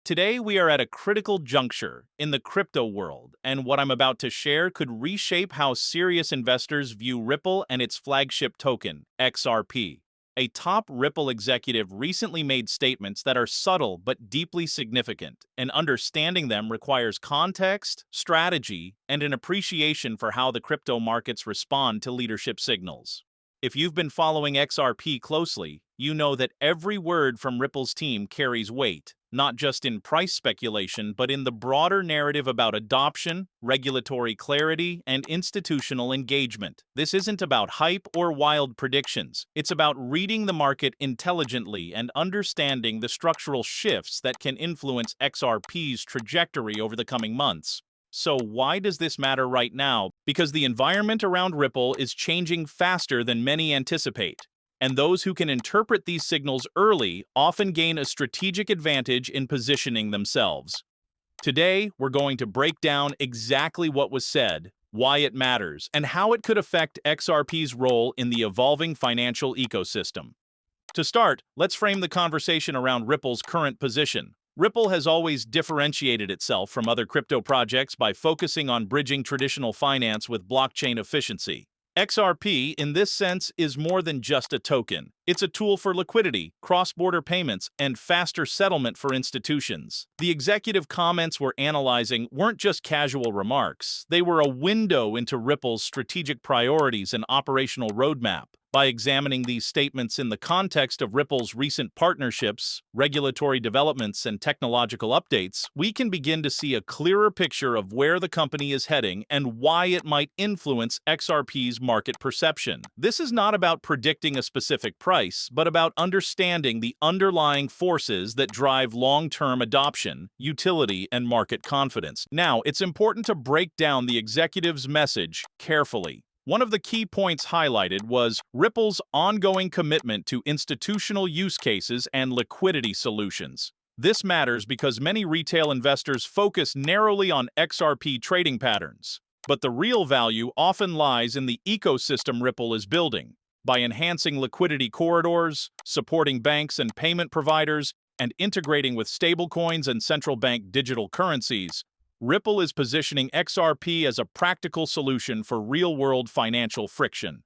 Today, we are at a critical juncture in the crypto world, and what I'm about to share could reshape how serious investors view Ripple and its flagship token, XRP. A top Ripple executive recently made statements that are subtle but deeply significant, and understanding them requires context, strategy, and an appreciation for how the crypto markets respond to leadership signals. If you've been following XRP closely, you know that every word from Ripple's team carries weight, not just in price speculation, but in the broader narrative about adoption, regulatory clarity, and institutional engagement. This isn't about hype or wild predictions. It's about reading the market intelligently and understanding the structural shifts that can influence XRP's trajectory over the coming months. So why does this matter right now? Because the environment around Ripple is changing faster than many anticipate. And those who can interpret these signals early often gain a strategic advantage in positioning themselves. Today, we're going to break down exactly what was said, why it matters, and how it could affect XRP's role in the evolving financial ecosystem. To start, let's frame the conversation around Ripple's current position. Ripple has always differentiated itself from other crypto projects by focusing on bridging traditional finance with blockchain efficiency. XRP, in this sense, is more than just a token. It's a tool for liquidity, cross-border payments, and faster settlement for institutions. The executive comments we're analyzing weren't just casual remarks. They were a window into Ripple's strategic priorities and operational roadmap. By examining these statements in the context of Ripple's recent partnerships, regulatory developments, and technological updates, we can begin to see a clearer picture of where the company is heading and why it might influence XRP's market perception. This is not about predicting a specific price, but about understanding the underlying forces that drive long-term adoption, utility, and market confidence. Now, it's important to break down the executive's message carefully. One of the key points highlighted was Ripple's ongoing commitment to institutional use cases and liquidity solutions. This matters because many retail investors focus narrowly on XRP trading patterns, but the real value often lies in the ecosystem Ripple is building. By enhancing liquidity corridors, supporting banks and payment providers, and integrating with stablecoins and central bank digital currencies, Ripple is positioning XRP as a practical solution for real-world financial friction.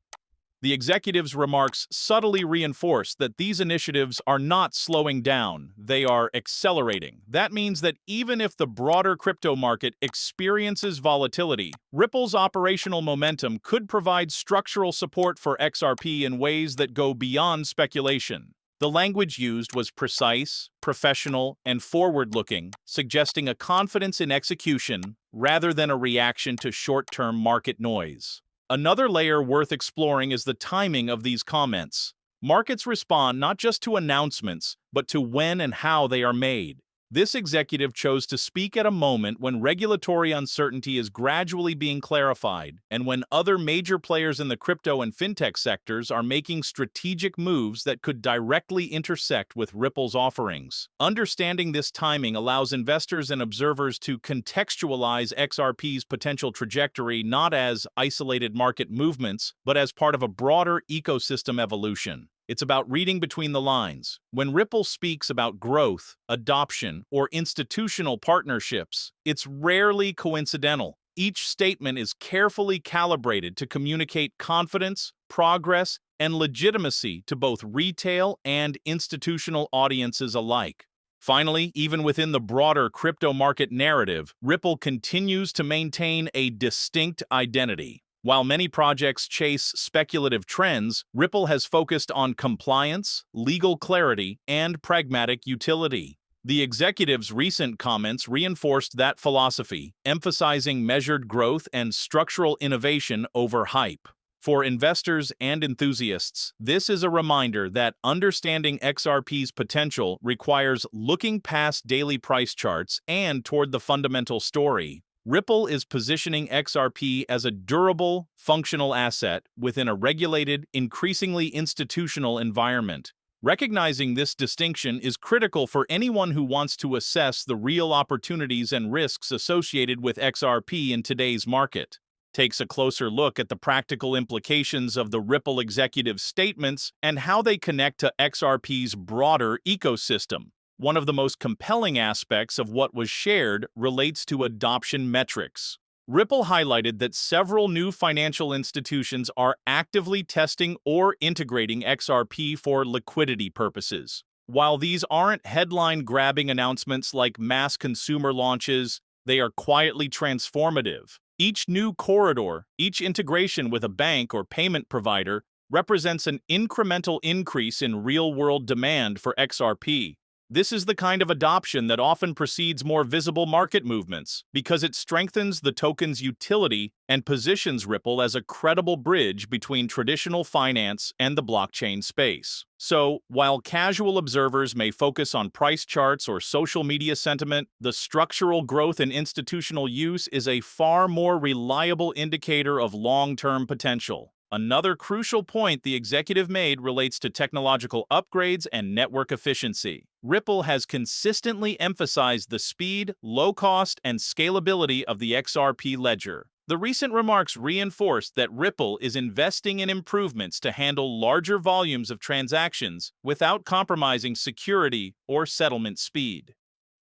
The executive's remarks subtly reinforce that these initiatives are not slowing down, they are accelerating. That means that even if the broader crypto market experiences volatility, Ripple's operational momentum could provide structural support for XRP in ways that go beyond speculation. The language used was precise, professional, and forward-looking, suggesting a confidence in execution rather than a reaction to short-term market noise. Another layer worth exploring is the timing of these comments. Markets respond not just to announcements, but to when and how they are made. This executive chose to speak at a moment when regulatory uncertainty is gradually being clarified and when other major players in the crypto and fintech sectors are making strategic moves that could directly intersect with Ripple's offerings. Understanding this timing allows investors and observers to contextualize XRP's potential trajectory not as isolated market movements, but as part of a broader ecosystem evolution. It's about reading between the lines. When Ripple speaks about growth, adoption, or institutional partnerships, it's rarely coincidental. Each statement is carefully calibrated to communicate confidence, progress, and legitimacy to both retail and institutional audiences alike. Finally, even within the broader crypto market narrative, Ripple continues to maintain a distinct identity. While many projects chase speculative trends, Ripple has focused on compliance, legal clarity, and pragmatic utility. The executive's recent comments reinforced that philosophy, emphasizing measured growth and structural innovation over hype. For investors and enthusiasts, this is a reminder that understanding XRP's potential requires looking past daily price charts and toward the fundamental story. Ripple is positioning XRP as a durable, functional asset within a regulated, increasingly institutional environment. Recognizing this distinction is critical for anyone who wants to assess the real opportunities and risks associated with XRP in today's market. Takes a closer look at the practical implications of the Ripple executive's statements and how they connect to XRP's broader ecosystem. One of the most compelling aspects of what was shared relates to adoption metrics. Ripple highlighted that several new financial institutions are actively testing or integrating XRP for liquidity purposes. While these aren't headline-grabbing announcements like mass consumer launches, they are quietly transformative. Each new corridor, each integration with a bank or payment provider, represents an incremental increase in real-world demand for XRP. This is the kind of adoption that often precedes more visible market movements because it strengthens the token's utility and positions Ripple as a credible bridge between traditional finance and the blockchain space. So, while casual observers may focus on price charts or social media sentiment, the structural growth in institutional use is a far more reliable indicator of long-term potential. Another crucial point the executive made relates to technological upgrades and network efficiency. Ripple has consistently emphasized the speed, low cost, and scalability of the XRP ledger. The recent remarks reinforced that Ripple is investing in improvements to handle larger volumes of transactions without compromising security or settlement speed.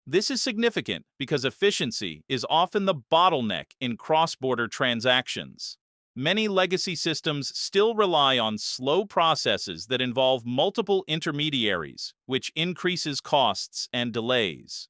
This is significant because efficiency is often the bottleneck in cross-border transactions. Many legacy systems still rely on slow processes that involve multiple intermediaries, which increases costs and delays.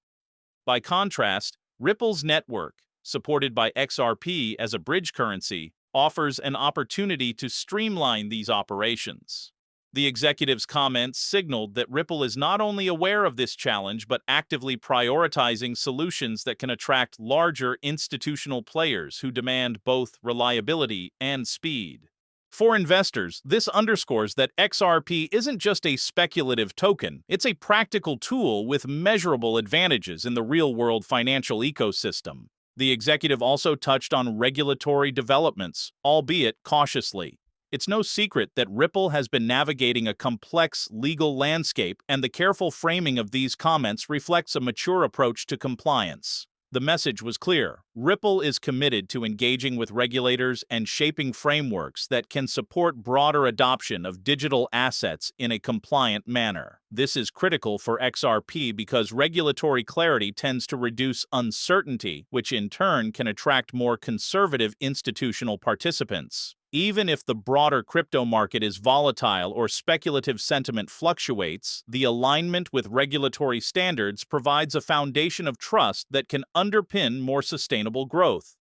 By contrast, Ripple's network, supported by XRP as a bridge currency, offers an opportunity to streamline these operations. The executive's comments signaled that Ripple is not only aware of this challenge but actively prioritizing solutions that can attract larger institutional players who demand both reliability and speed. For investors, this underscores that XRP isn't just a speculative token, it's a practical tool with measurable advantages in the real-world financial ecosystem. The executive also touched on regulatory developments, albeit cautiously. It's no secret that Ripple has been navigating a complex legal landscape, and the careful framing of these comments reflects a mature approach to compliance. The message was clear. Ripple is committed to engaging with regulators and shaping frameworks that can support broader adoption of digital assets in a compliant manner. This is critical for XRP because regulatory clarity tends to reduce uncertainty, which in turn can attract more conservative institutional participants. Even if the broader crypto market is volatile or speculative sentiment fluctuates, the alignment with regulatory standards provides a foundation of trust that can underpin more sustainable growth.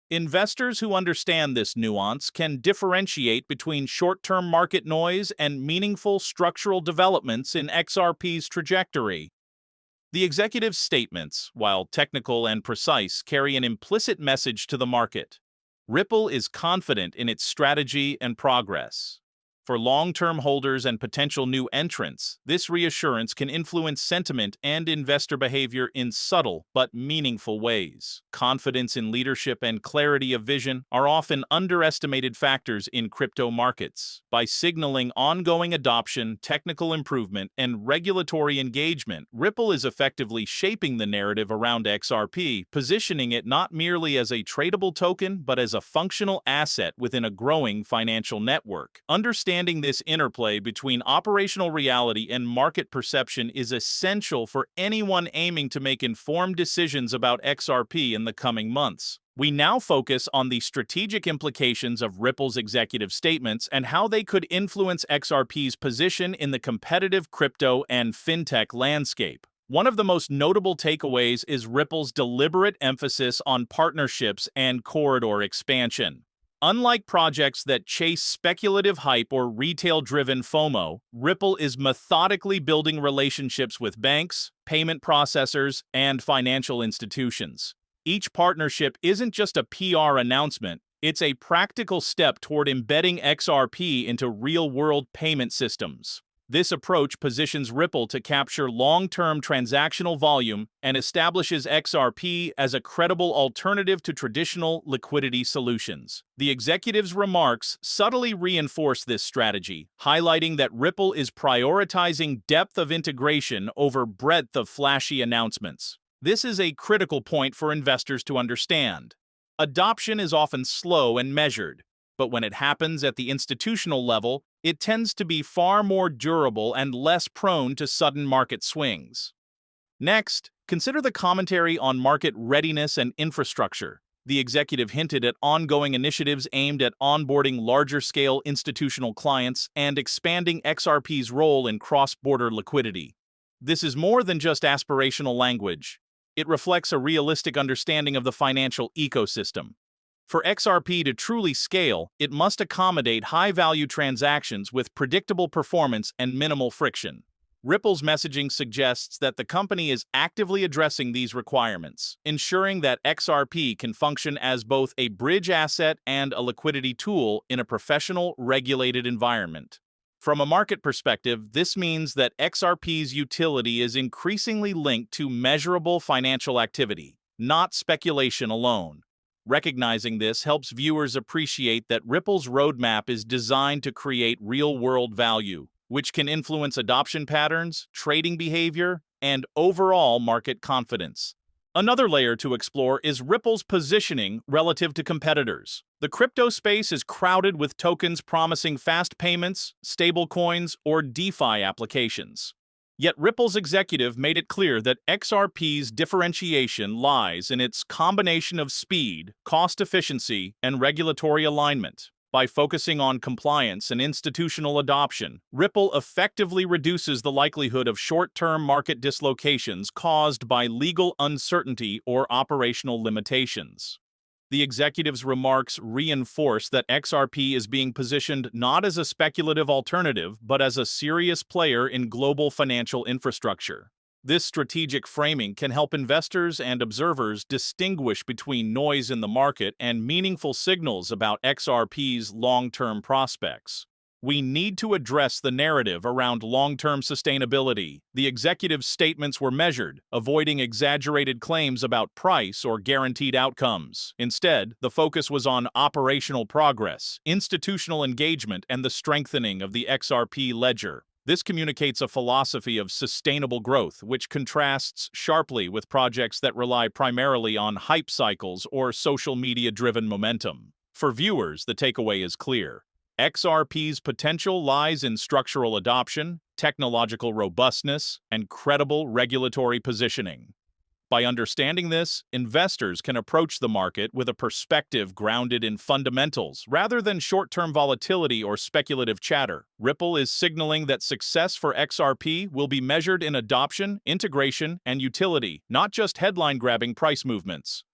Investors who understand this nuance can differentiate between short-term market noise and meaningful structural developments in XRP's trajectory. The executive's statements, while technical and precise, carry an implicit message to the market. Ripple is confident in its strategy and progress. For long-term holders and potential new entrants, this reassurance can influence sentiment and investor behavior in subtle but meaningful ways. Confidence in leadership and clarity of vision are often underestimated factors in crypto markets. By signaling ongoing adoption, technical improvement, and regulatory engagement, Ripple is effectively shaping the narrative around XRP, positioning it not merely as a tradable token but as a functional asset within a growing financial network. Understanding this interplay between operational reality and market perception is essential for anyone aiming to make informed decisions about XRP in the coming months. We now focus on the strategic implications of Ripple's executive statements and how they could influence XRP's position in the competitive crypto and fintech landscape. One of the most notable takeaways is Ripple's deliberate emphasis on partnerships and corridor expansion. Unlike projects that chase speculative hype or retail-driven FOMO, Ripple is methodically building relationships with banks, payment processors, and financial institutions. Each partnership isn't just a PR announcement, it's a practical step toward embedding XRP into real-world payment systems. This approach positions Ripple to capture long-term transactional volume and establishes XRP as a credible alternative to traditional liquidity solutions. The executive's remarks subtly reinforce this strategy, highlighting that Ripple is prioritizing depth of integration over breadth of flashy announcements. This is a critical point for investors to understand. Adoption is often slow and measured, but when it happens at the institutional level, it tends to be far more durable and less prone to sudden market swings. Next, consider the commentary on market readiness and infrastructure. The executive hinted at ongoing initiatives aimed at onboarding larger-scale institutional clients and expanding XRP's role in cross-border liquidity. This is more than just aspirational language. It reflects a realistic understanding of the financial ecosystem. For XRP to truly scale, it must accommodate high-value transactions with predictable performance and minimal friction. Ripple's messaging suggests that the company is actively addressing these requirements, ensuring that XRP can function as both a bridge asset and a liquidity tool in a professional, regulated environment. From a market perspective, this means that XRP's utility is increasingly linked to measurable financial activity, not speculation alone. Recognizing this helps viewers appreciate that Ripple's roadmap is designed to create real-world value, which can influence adoption patterns, trading behavior, and overall market confidence. Another layer to explore is Ripple's positioning relative to competitors. The crypto space is crowded with tokens promising fast payments, stablecoins, or DeFi applications. Yet Ripple's executive made it clear that XRP's differentiation lies in its combination of speed, cost efficiency, and regulatory alignment. By focusing on compliance and institutional adoption, Ripple effectively reduces the likelihood of short-term market dislocations caused by legal uncertainty or operational limitations. The executive's remarks reinforce that XRP is being positioned not as a speculative alternative, but as a serious player in global financial infrastructure. This strategic framing can help investors and observers distinguish between noise in the market and meaningful signals about XRP's long-term prospects. We need to address the narrative around long-term sustainability. The executive's statements were measured, avoiding exaggerated claims about price or guaranteed outcomes. Instead, the focus was on operational progress, institutional engagement, and the strengthening of the XRP ledger. This communicates a philosophy of sustainable growth, which contrasts sharply with projects that rely primarily on hype cycles or social media-driven momentum. For viewers, the takeaway is clear. XRP's potential lies in structural adoption, technological robustness, and credible regulatory positioning. By understanding this, investors can approach the market with a perspective grounded in fundamentals rather than short-term volatility or speculative chatter. Ripple is signaling that success for XRP will be measured in adoption, integration, and utility, not just headline-grabbing price movements.